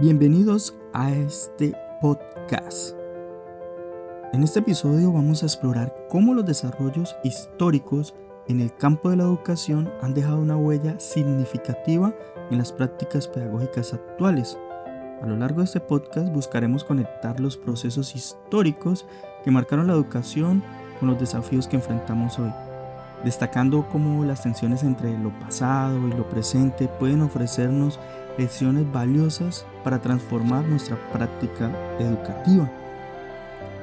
Bienvenidos a este podcast. En este episodio vamos a explorar cómo los desarrollos históricos en el campo de la educación han dejado una huella significativa en las prácticas pedagógicas actuales. A lo largo de este podcast buscaremos conectar los procesos históricos que marcaron la educación con los desafíos que enfrentamos hoy, destacando cómo las tensiones entre lo pasado y lo presente pueden ofrecernos lecciones valiosas para transformar nuestra práctica educativa.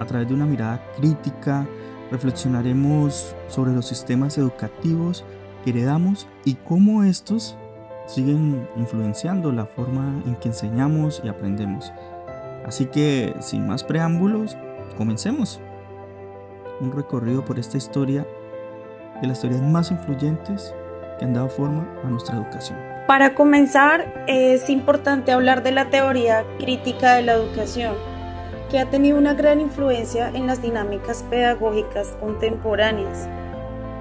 A través de una mirada crítica, reflexionaremos sobre los sistemas educativos que heredamos y cómo estos siguen influenciando la forma en que enseñamos y aprendemos. Así que, sin más preámbulos, comencemos. Un recorrido por esta historia de las teorías más influyentes que han dado forma a nuestra educación. Para comenzar, es importante hablar de la teoría crítica de la educación, que ha tenido una gran influencia en las dinámicas pedagógicas contemporáneas.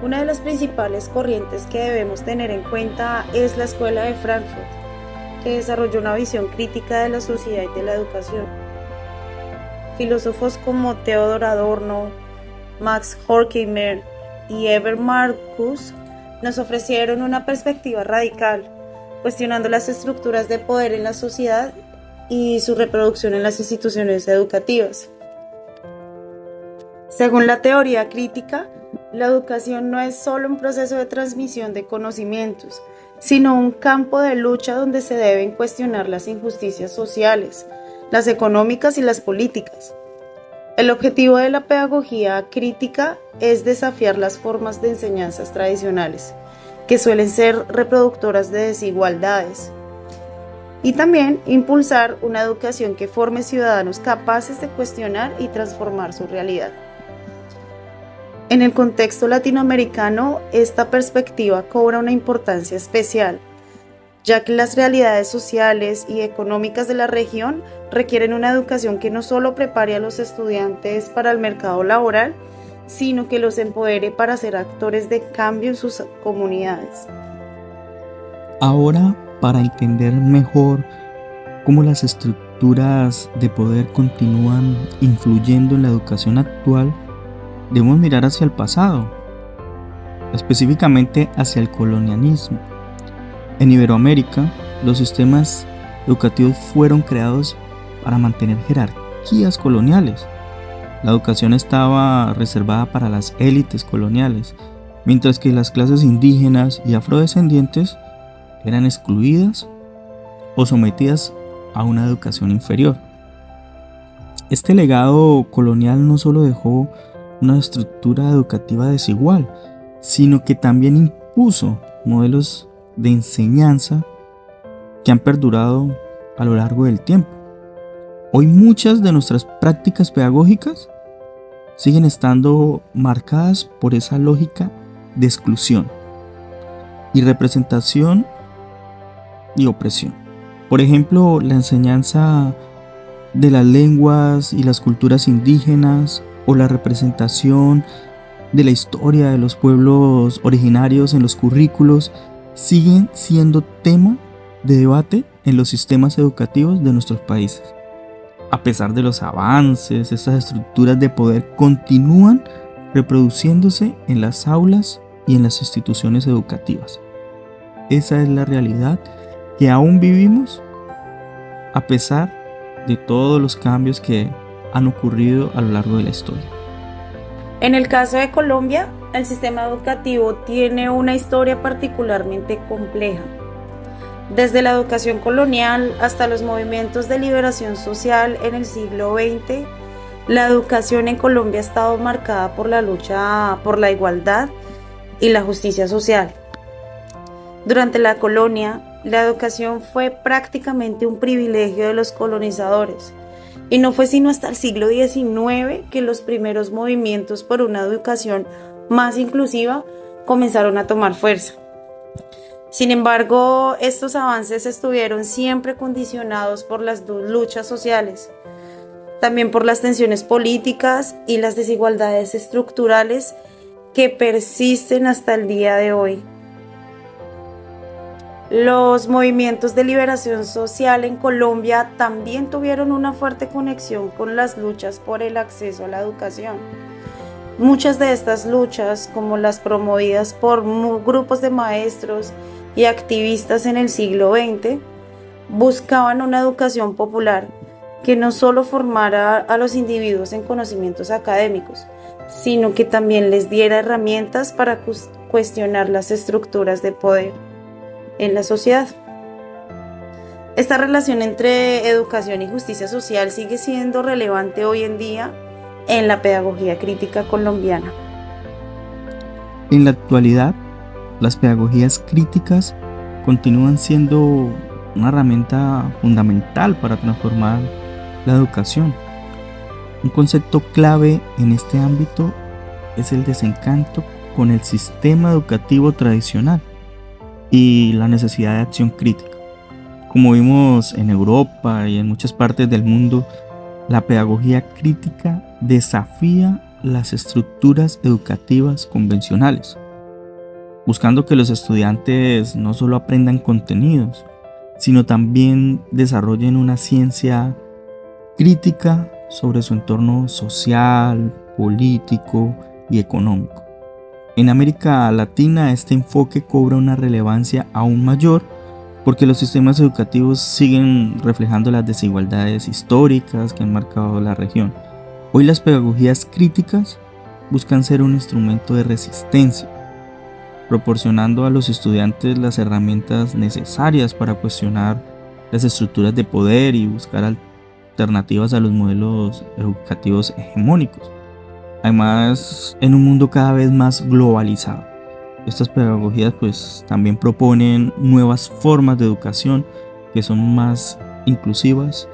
Una de las principales corrientes que debemos tener en cuenta es la Escuela de Frankfurt, que desarrolló una visión crítica de la sociedad y de la educación. Filósofos como Theodor Adorno, Max Horkheimer y Herbert Marcuse nos ofrecieron una perspectiva radical, cuestionando las estructuras de poder en la sociedad y su reproducción en las instituciones educativas. Según la teoría crítica, la educación no es solo un proceso de transmisión de conocimientos, sino un campo de lucha donde se deben cuestionar las injusticias sociales, las económicas y las políticas. El objetivo de la pedagogía crítica es desafiar las formas de enseñanzas tradicionales, que suelen ser reproductoras de desigualdades, y también impulsar una educación que forme ciudadanos capaces de cuestionar y transformar su realidad. En el contexto latinoamericano, esta perspectiva cobra una importancia especial, ya que las realidades sociales y económicas de la región requieren una educación que no solo prepare a los estudiantes para el mercado laboral, sino que los empodere para ser actores de cambio en sus comunidades. Ahora, para entender mejor cómo las estructuras de poder continúan influyendo en la educación actual, debemos mirar hacia el pasado, específicamente hacia el colonialismo. En Iberoamérica, los sistemas educativos fueron creados para mantener jerarquías coloniales. La educación estaba reservada para las élites coloniales, mientras que las clases indígenas y afrodescendientes eran excluidas o sometidas a una educación inferior. Este legado colonial no solo dejó una estructura educativa desigual, sino que también impuso modelos de enseñanza que han perdurado a lo largo del tiempo. Hoy muchas de nuestras prácticas pedagógicas siguen estando marcadas por esa lógica de exclusión y representación y opresión. Por ejemplo, la enseñanza de las lenguas y las culturas indígenas o la representación de la historia de los pueblos originarios en los currículos siguen siendo tema de debate en los sistemas educativos de nuestros países. A pesar de los avances, estas estructuras de poder continúan reproduciéndose en las aulas y en las instituciones educativas. Esa es la realidad que aún vivimos a pesar de todos los cambios que han ocurrido a lo largo de la historia. En el caso de Colombia, el sistema educativo tiene una historia particularmente compleja. Desde la educación colonial hasta los movimientos de liberación social en el siglo XX, la educación en Colombia ha estado marcada por la lucha por la igualdad y la justicia social. Durante la colonia, la educación fue prácticamente un privilegio de los colonizadores, y no fue sino hasta el siglo XIX que los primeros movimientos por una educación más inclusiva comenzaron a tomar fuerza. Sin embargo, estos avances estuvieron siempre condicionados por las luchas sociales, también por las tensiones políticas y las desigualdades estructurales que persisten hasta el día de hoy. Los movimientos de liberación social en Colombia también tuvieron una fuerte conexión con las luchas por el acceso a la educación. Muchas de estas luchas, como las promovidas por grupos de maestros y activistas en el siglo XX, buscaban una educación popular que no solo formara a los individuos en conocimientos académicos, sino que también les diera herramientas para cuestionar las estructuras de poder en la sociedad. Esta relación entre educación y justicia social sigue siendo relevante hoy en día en la pedagogía crítica colombiana. En la actualidad, las pedagogías críticas continúan siendo una herramienta fundamental para transformar la educación. Un concepto clave en este ámbito es el desencanto con el sistema educativo tradicional y la necesidad de acción crítica. Como vimos en Europa y en muchas partes del mundo, la pedagogía crítica desafía las estructuras educativas convencionales, buscando que los estudiantes no solo aprendan contenidos, sino también desarrollen una ciencia crítica sobre su entorno social, político y económico. En América Latina este enfoque cobra una relevancia aún mayor porque los sistemas educativos siguen reflejando las desigualdades históricas que han marcado la región. Hoy las pedagogías críticas buscan ser un instrumento de resistencia, proporcionando a los estudiantes las herramientas necesarias para cuestionar las estructuras de poder y buscar alternativas a los modelos educativos hegemónicos. Además, en un mundo cada vez más globalizado, estas pedagogías pues también proponen nuevas formas de educación que son más inclusivas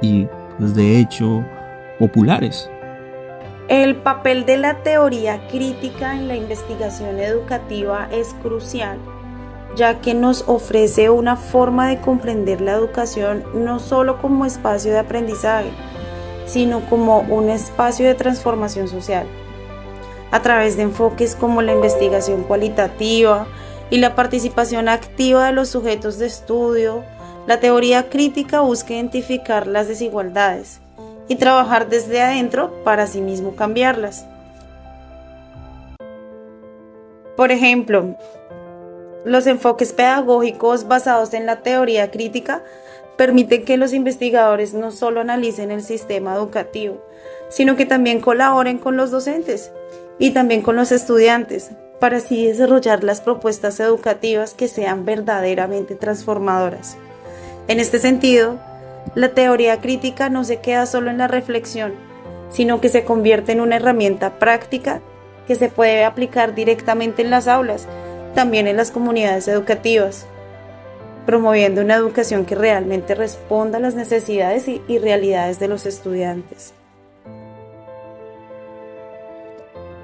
y pues, de hecho populares. El papel de la teoría crítica en la investigación educativa es crucial, ya que nos ofrece una forma de comprender la educación no solo como espacio de aprendizaje, sino como un espacio de transformación social. A través de enfoques como la investigación cualitativa y la participación activa de los sujetos de estudio, la teoría crítica busca identificar las desigualdades y trabajar desde adentro para asimismo cambiarlas. Por ejemplo, los enfoques pedagógicos basados en la teoría crítica permiten que los investigadores no solo analicen el sistema educativo, sino que también colaboren con los docentes y también con los estudiantes, para así desarrollar las propuestas educativas que sean verdaderamente transformadoras. En este sentido, la teoría crítica no se queda solo en la reflexión, sino que se convierte en una herramienta práctica que se puede aplicar directamente en las aulas, también en las comunidades educativas, promoviendo una educación que realmente responda a las necesidades y realidades de los estudiantes.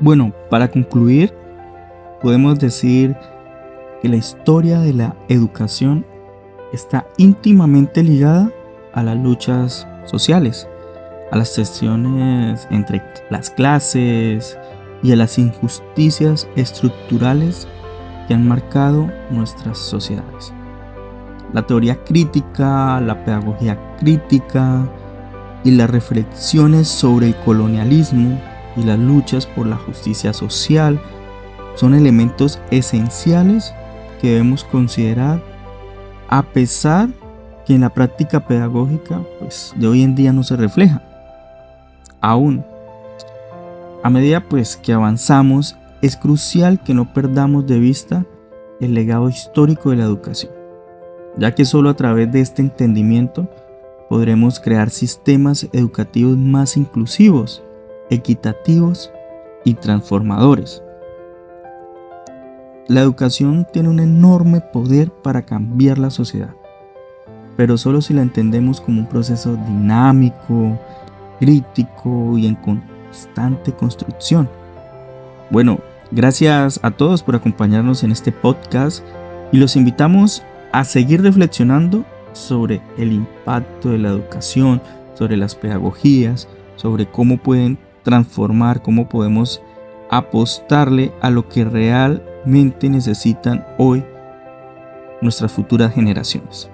Bueno, para concluir, podemos decir que la historia de la educación está íntimamente ligada a las luchas sociales, a las tensiones entre las clases y a las injusticias estructurales que han marcado nuestras sociedades. La teoría crítica, la pedagogía crítica y las reflexiones sobre el colonialismo y las luchas por la justicia social son elementos esenciales que debemos considerar, a pesar que en la práctica pedagógica pues, de hoy en día no se refleja. Aún, a medida pues, que avanzamos, es crucial que no perdamos de vista el legado histórico de la educación, ya que solo a través de este entendimiento podremos crear sistemas educativos más inclusivos, equitativos y transformadores. La educación tiene un enorme poder para cambiar la sociedad, pero solo si la entendemos como un proceso dinámico, crítico y en constante construcción. Bueno, gracias a todos por acompañarnos en este podcast y los invitamos a seguir reflexionando sobre el impacto de la educación, sobre las pedagogías, sobre cómo pueden transformar, cómo podemos apostarle a lo que realmente necesitan hoy nuestras futuras generaciones.